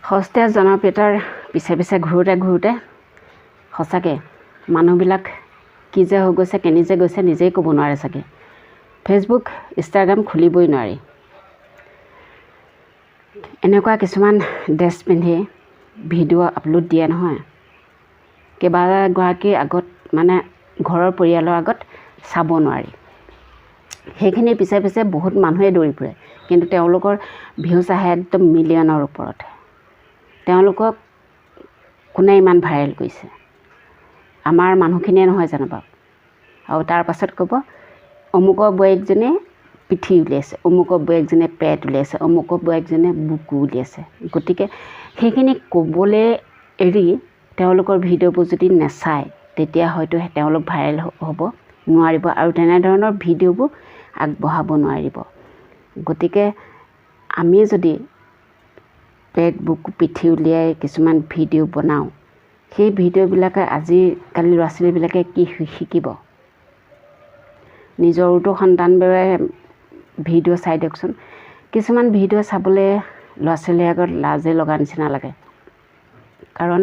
সস্তীয়া জনপ্ৰিয়তাৰ পিছে পিছে ঘূৰোঁতে সঁচাকৈ মানুহবিলাক কি যে হৈ গৈছে, কেনি যে গৈছে নিজেই ক'ব নোৱাৰে চাগে। ফেচবুক, ইনষ্টাগ্ৰাম খুলিবই নোৱাৰি। এনেকুৱা কিছুমান ড্ৰেছ পিন্ধি ভিডিঅ' আপলোড দিয়ে নহয়, কেইবাগৰাকীৰ আগত মানে ঘৰৰ পৰিয়ালৰ আগত চাব নোৱাৰি। সেইখিনিৰ পিছে পিছে বহুত মানুহে দৌৰি ফুৰে, কিন্তু তেওঁলোকৰ ভিউজ আহে একদম মিলিয়নৰ ওপৰত। তেওঁলোকক কোনে ইমান ভাইৰেল কৰিছে? আমাৰ মানুহখিনিয়ে নহয় জানো বাৰু? আৰু তাৰ পাছত ক'ব অমুকৰ বোৱাৰীজনীয়ে পিঠি উলিয়াইছে, অমুকৰ বোৱাৰীজনীয়ে পেট উলিয়াইছে, অমুকৰ বোৱাৰীজনীয়ে বুকু উলিয়াইছে। গতিকে সেইখিনি ক'বলৈ এৰি তেওঁলোকৰ ভিডিঅ'বোৰ যদি নেচায়, তেতিয়া হয়তো তেওঁলোক ভাইৰেল হ'ব নোৱাৰিব আৰু তেনেধৰণৰ ভিডিঅ'বোৰ আগবঢ়াব নোৱাৰিব। গতিকে আমি যদি পেট বুকু পিঠি উলিয়াই কিছুমান ভিডিঅ' বনাওঁ, সেই ভিডিঅ'বিলাকে আজিকালি ল'ৰা ছোৱালীবিলাকে কি শিকিব? নিজৰতো সন্তানবোৰে ভিডিঅ' চাই দিয়কচোন। কিছুমান ভিডিঅ' চাবলৈ ল'ৰা ছোৱালীৰ আগত লাজে লগা নিচিনা লাগে, কাৰণ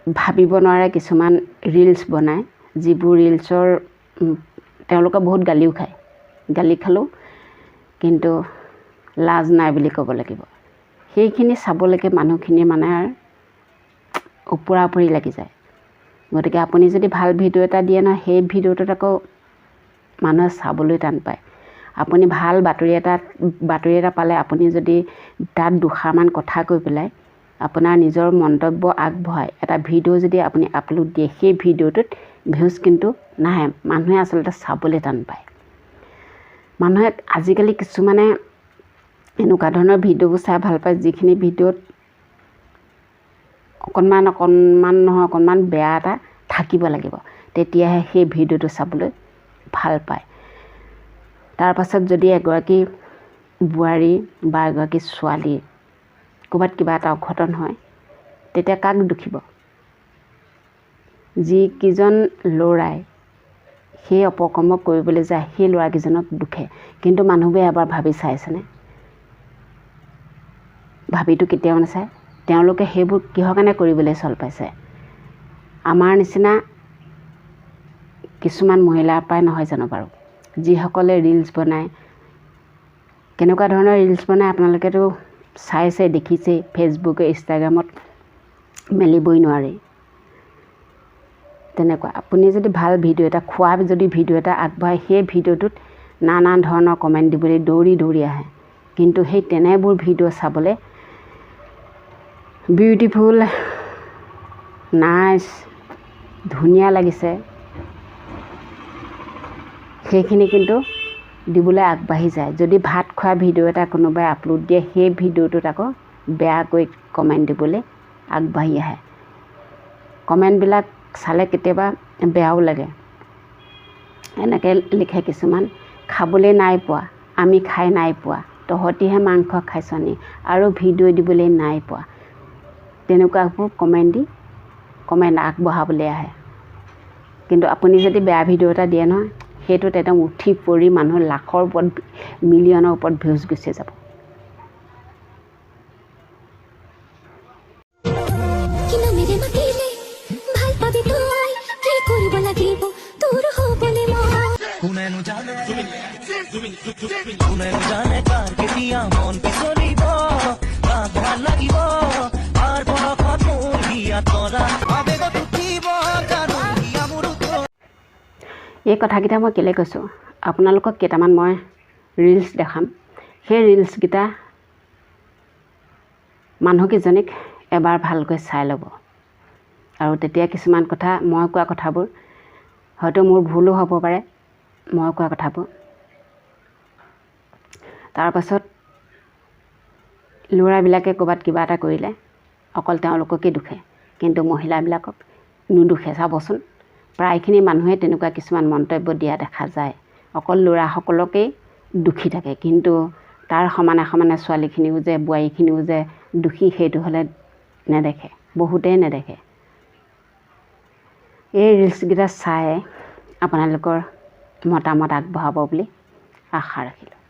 ভাবিব নোৱাৰে কিছুমান ৰিলছ বনায়, যিবোৰ ৰিলছৰ তেওঁলোকে বহুত গালিও খায়। গালি খালেও কিন্তু লাজ নাই বুলি ক'ব লাগিব। সেইখিনি চাবলৈকে মানুহখিনি মানে ওপৰা ওপৰি লাগি যায়। গতিকে আপুনি যদি ভাল ভিডিঅ' এটা দিয়ে নহয়, সেই ভিডিঅ'টোত আকৌ মানুহে চাবলৈ টান পায়। আপুনি ভাল বাতৰি এটা পালে আপুনি যদি তাত দুষাৰমান কথা কৈ পেলাই আপোনাৰ নিজৰ মন্তব্য আগবঢ়াই এটা ভিডিঅ' যদি আপুনি আপলোড দিয়ে, সেই ভিডিঅ'টোত ভিউজ কিন্তু নাহে। মানুহে আচলতে চাবলৈ টান পায়। মানুহে আজিকালি কিছুমানে এনেকুৱা ধৰণৰ ভিডিঅ'বোৰ চাই ভাল পায়, যিখিনি ভিডিঅ'ত অকণমান বেয়া এটা থাকিব লাগিব, তেতিয়াহে সেই ভিডিঅ'টো চাবলৈ ভাল পায়। তাৰ পাছত যদি এগৰাকী বোৱাৰী বা এগৰাকী ছোৱালী ক'ৰবাত কিবা এটা অঘটন হয়, তেতিয়া কাক দুখিব? যিকেইজন ল'ৰাই সেই অপকৰ্ম কৰিবলৈ যায়, সেই ল'ৰাকেইজনক দুখে। কিন্তু মানুহবোৰে এবাৰ ভাবি চাইছেনে? ভাবিতো কেতিয়াও নাচায়। তেওঁলোকে সেইবোৰ কিহৰ কাৰণে কৰিবলৈ চল পাইছে? আমাৰ নিচিনা কিছুমান মহিলাৰ পৰাই নহয় জানো বাৰু? যিসকলে ৰিলছ বনায়, কেনেকুৱা ধৰণৰ ৰিলছ বনায় আপোনালোকেতো চাইছে, দেখিছেই। ফেচবুকে, ইনষ্টাগ্ৰামত মেলিবই নোৱাৰি। তেনেকুৱা আপুনি যদি ভাল ভিডিঅ' এটা, খোৱা যদি ভিডিঅ' এটা আগবঢ়ায়, সেই ভিডিঅ'টোত নানা ধৰণৰ কমেণ্ট দিবলৈ দৌৰি আহে। কিন্তু সেই তেনেবোৰ ভিডিঅ' চাবলৈ বিউটিফুল, নাইচ, ধুনীয়া লাগিছে, সেইখিনি কিন্তু দিবলৈ আগবাঢ়ি যায়। যদি ভাত খোৱা ভিডিঅ' এটা কোনোবাই আপলোড দিয়ে, সেই ভিডিঅ'টোত আকৌ বেয়াকৈ কমেণ্ট দিবলৈ আগবাঢ়ি আহে। কমেণ্টবিলাক চালে কেতিয়াবা বেয়াও লাগে। এনেকৈ লিখে কিছুমান, খাবলৈ নাই পোৱা, আমি খাই নাই পোৱা, তহঁতিহে মাংস খাইছ নি, আৰু ভিডিঅ' দিবলৈ নাই পোৱা। তেনেকুৱাবোৰ কমেণ্ট আগবঢ়াবলৈ আহে। কিন্তু আপুনি যদি বেয়া ভিডিঅ' এটা দিয়ে নহয়, সেইটোত একদম উঠি পৰি মানুহ লাখৰ ওপৰত, মিলিয়নৰ ওপৰত ভিউজ গুচি যাব। এই কথাকেইটা মই কেলৈ কৈছোঁ, আপোনালোকক কেইটামান মই ৰিলছ দেখাম। সেই ৰিলছকেইটা মানুহকেইজনীক এবাৰ ভালকৈ চাই ল'ব, আৰু তেতিয়া কিছুমান কথা, মই কোৱা কথাবোৰ হয়তো মোৰ ভুলো হ'ব পাৰে, মই কোৱা কথাবোৰ। তাৰপাছত ল'ৰাবিলাকে ক'ৰবাত কিবা এটা কৰিলে অকল তেওঁলোককে দুখে, কিন্তু মহিলাবিলাকক নুদুখে। চাবচোন, প্ৰায়খিনি মানুহে তেনেকুৱা কিছুমান মন্তব্য দিয়া দেখা যায়। অকল ল'ৰাসকলকেই দুখী থাকে, কিন্তু তাৰ সমানে ছোৱালীখিনিও যে, বোৱাৰীখিনিও যে দুখী, সেইটো হ'লে নেদেখে, বহুতেই নেদেখে। এই ৰিলছকেইটা চাই আপোনালোকৰ মতামত আগবঢ়াব বুলি আশা ৰাখিলোঁ।